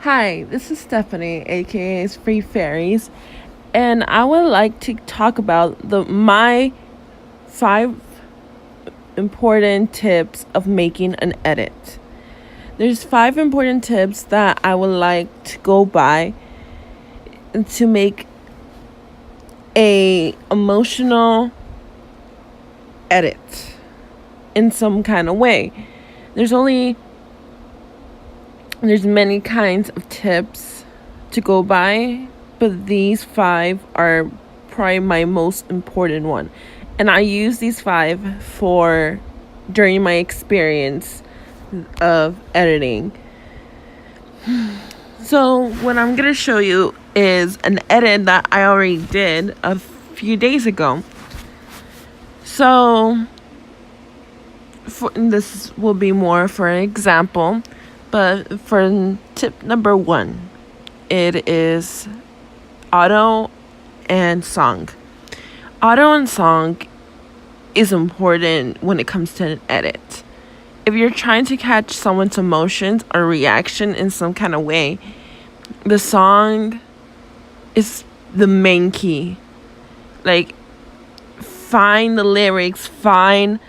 Hi, this is Stephanie, aka Free Fairies, and I would like to talk about my 5 important tips of making an edit. There's 5 important tips that I would like to go by to make a emotional edit in some kind of way. There's many kinds of tips to go by, but these 5 are probably my most important one. And I use these 5 for during my experience of editing. So what I'm going to show you is an edit that I already did a few days ago. So this will be more for an example. But for tip number 1, it is auto and song. Auto and song is important when it comes to an edit. If you're trying to catch someone's emotions or reaction in some kind of way, the song is the main key. Like, find the lyrics, find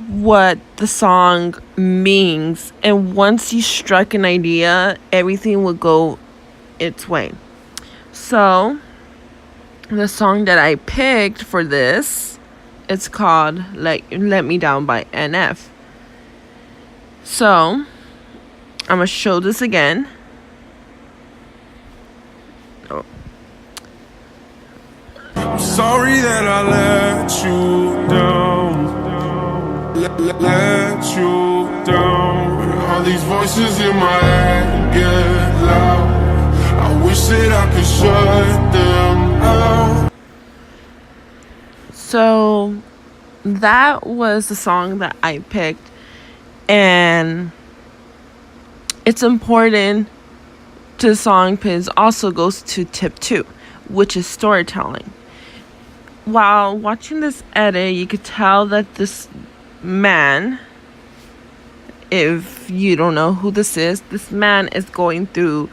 what the song means, and once you struck an idea, everything will go its way. So the song that I picked for this, it's called Let Me Down by NF. So I'm gonna show this again. I'm sorry that I let you down. Let you down. All these voices in my head get loud. I wish that I could shut them out. So that was the song that I picked, and it's important to the song because also goes to tip 2, which is storytelling. While watching this edit, you could tell that this man, if you don't know who this man is going through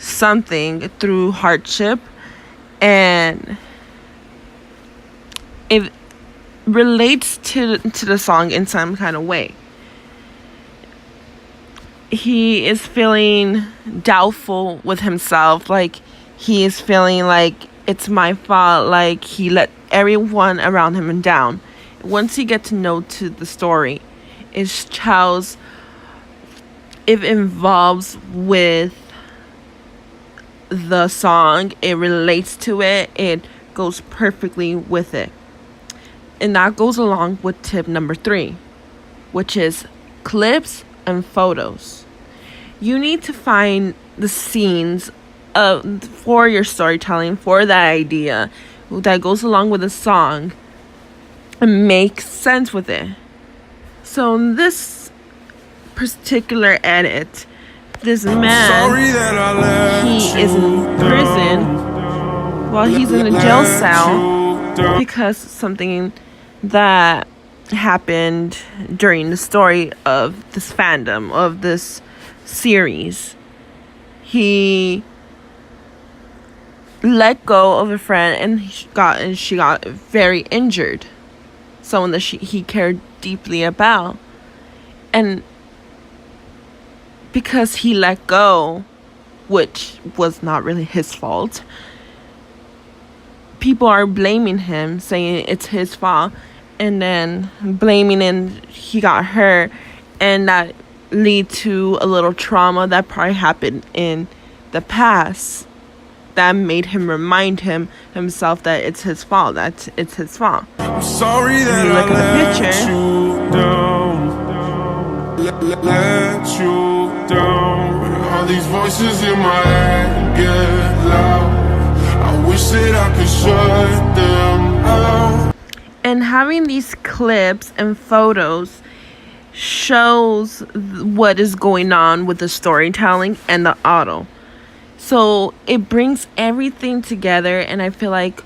something, through hardship, and it relates to the song in some kind of way. He is feeling doubtful with himself, like he is feeling like it's my fault, like he let everyone around him down. Once you get to know to the story, it involves with the song, it relates to it, it goes perfectly with it. And that goes along with tip number 3, which is clips and photos. You need to find the scenes for your storytelling, for that idea that goes along with the song, and make sense with it. So in this particular edit, this man, he is in prison while he's in a jail cell because something that happened during the story of this fandom, of this series. He let go of a friend and she got very injured, someone that he cared deeply about, and because he let go, which was not really his fault, people are blaming him, saying it's his fault, and then blaming and he got hurt, and that lead to a little trauma that probably happened in the past that made him remind himself that it's his fault, that it's his fault. I'm sorry that you look I at the let picture, you down. Let you down. All these voices in my head get loud. I wish that I could shut them out. and having these clips and photos shows what is going on with the storytelling and the auto. So it brings everything together, and I feel like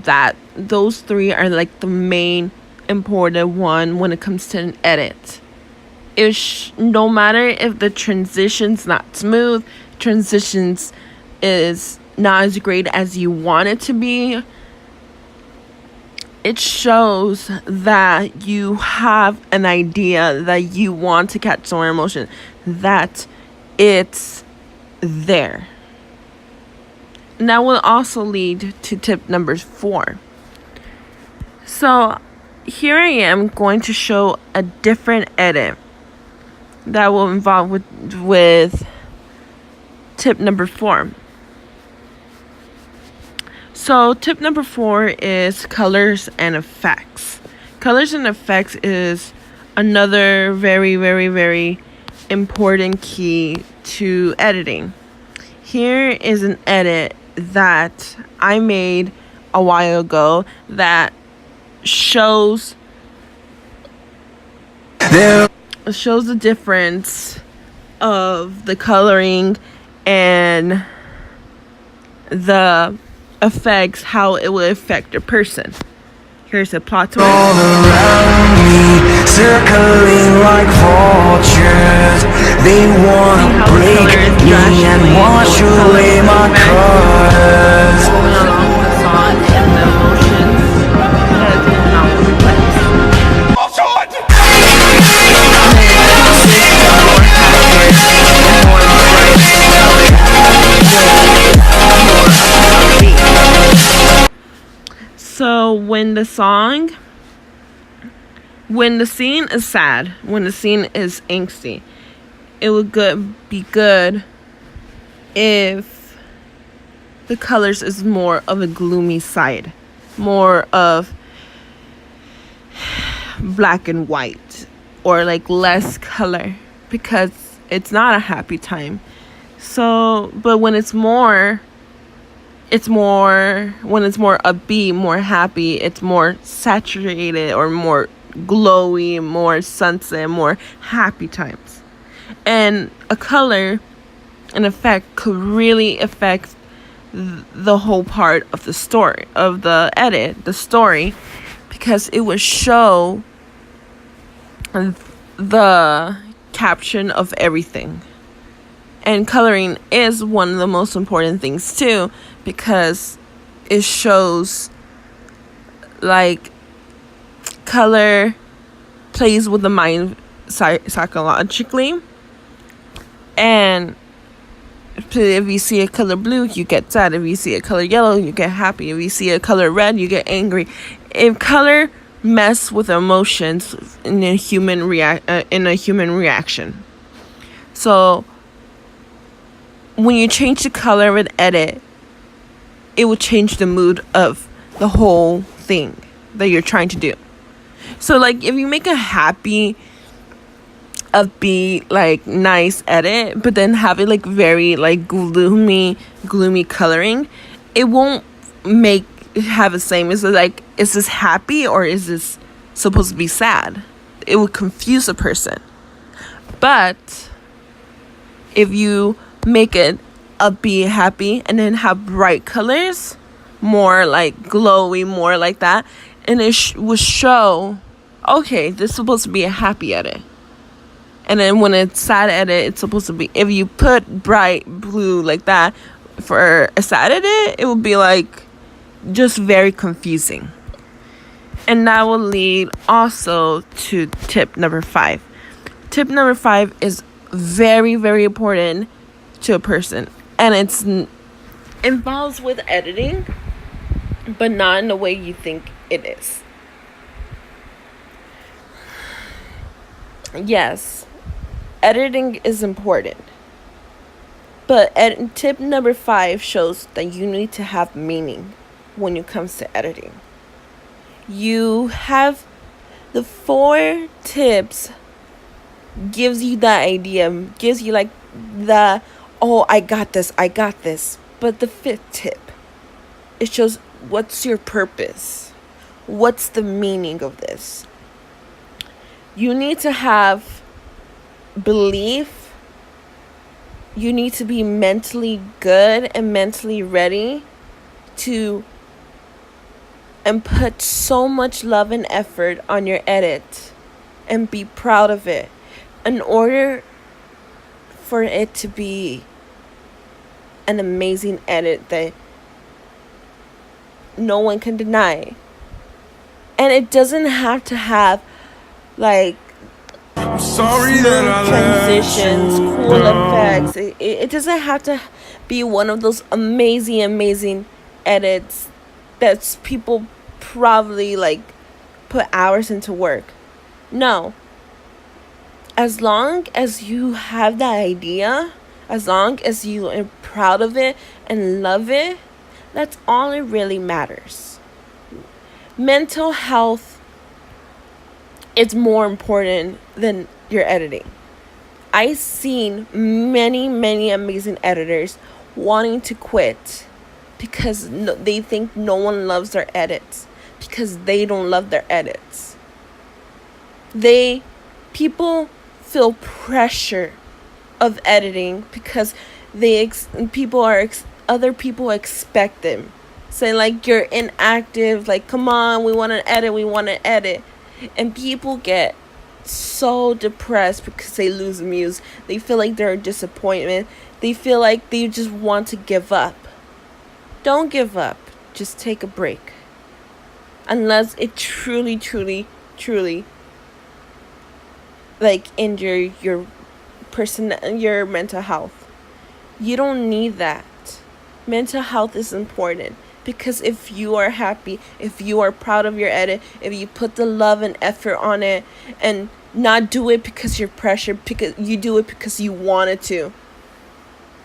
that those 3 are like the main important one when it comes to an edit. No matter if the transition's not smooth, transitions is not as great as you want it to be, it shows that you have an idea, that you want to catch someone's emotion, that it's there. And that will also lead to tip number 4. So here I am going to show a different edit that will involve with tip number 4. So tip number 4 is colors and effects. Colors and effects is another very, very, very important key to editing. Here is an edit that I made a while ago that shows the difference of the coloring and the effects, how it will affect a person. Here's a plot twist. All around me, circling like vultures. They wanna break me and wash away my colors. Going along with the song and the emotions that it now reflects. So when the scene is sad, when the scene is angsty, it would be good if the colors is more of a gloomy side, more of black and white, or like less color, because it's not a happy time. So, but when it's more upbeat, more happy, it's more saturated or more glowy, more sunset, more happy times. And a color, an effect could really affect the whole part of the story, of the edit, the story, because it would show the caption of everything. And coloring is one of the most important things too, because it shows, like, color plays with the mind psychologically. And if you see a color blue, you get sad. If you see a color yellow, you get happy. If you see a color red, you get angry. If color mess with emotions in a human reaction. So when you change the color with edit, it will change the mood of the whole thing that you're trying to do. So like if you make a happy, upbeat, like nice edit, but then have it like very like gloomy coloring, it won't have the same. Is it like, is this happy or is this supposed to be sad? It would confuse a person. But if you make it upbeat, happy, and then have bright colors, more like glowy, more like that, and it will show, okay, this is supposed to be a happy edit. And then when it's sad edit, it's supposed to be, if you put bright blue like that for a sad edit, it will be like just very confusing. And that will lead also to tip number 5. Tip number 5 is very, very important to a person, and it's involves with editing, but not in the way you think it is. Yes, editing is important, but tip number 5 shows that you need to have meaning when it comes to editing. You have the 4 tips gives you that idea, gives you like the, oh, I got this. But the 5th tip, it shows what's your purpose, what's the meaning of this. You need to have belief. You need to be mentally good and mentally ready to and put so much love and effort on your edit and be proud of it in order for it to be an amazing edit that no one can deny. And it doesn't have to have like Sorry that I transitions, cool down. effects. It doesn't have to be one of those amazing edits that's people probably like put hours into work. No. As long as you have that idea, as long as you are proud of it and love it, that's all it really matters. Mental health is more important than your editing. I've seen many amazing editors wanting to quit because they think no one loves their edits, because they don't love their edits. People feel pressure of editing because other people expect them. Say like you're inactive, like come on, we want to edit. And people get so depressed because they lose views. They feel like they're a disappointment. They feel like they just want to give up. Don't give up. Just take a break. Unless it truly like injure your mental health. You don't need that. Mental health is important. Because if you are happy, if you are proud of your edit, if you put the love and effort on it and not do it because you're pressured, because you do it because you wanted to,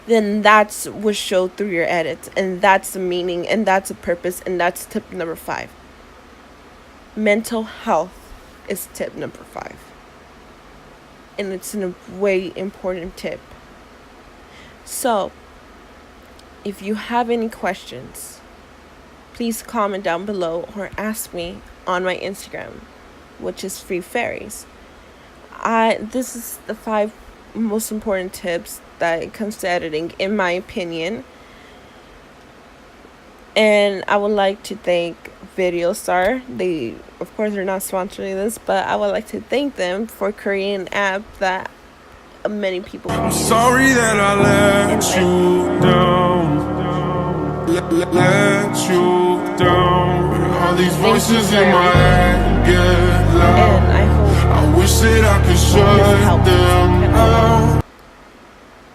then that's what showed through your edits. And that's the meaning, and that's the purpose, and that's tip number 5. Mental health is tip number 5. And it's a way important tip. So, if you have any questions, please comment down below or ask me on my Instagram, which is Free Fairies. This is the 5 most important tips that it comes to editing, in my opinion. And I would like to thank VideoStar. They, of course, are not sponsoring this, but I would like to thank them for creating an app that many people can use. Sorry that I let you down. Let you down. All these voices in my head get loud. And I hope I wish that I could shut them out.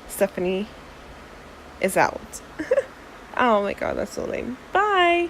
Stephanie is out. Oh my god, that's so lame. Bye.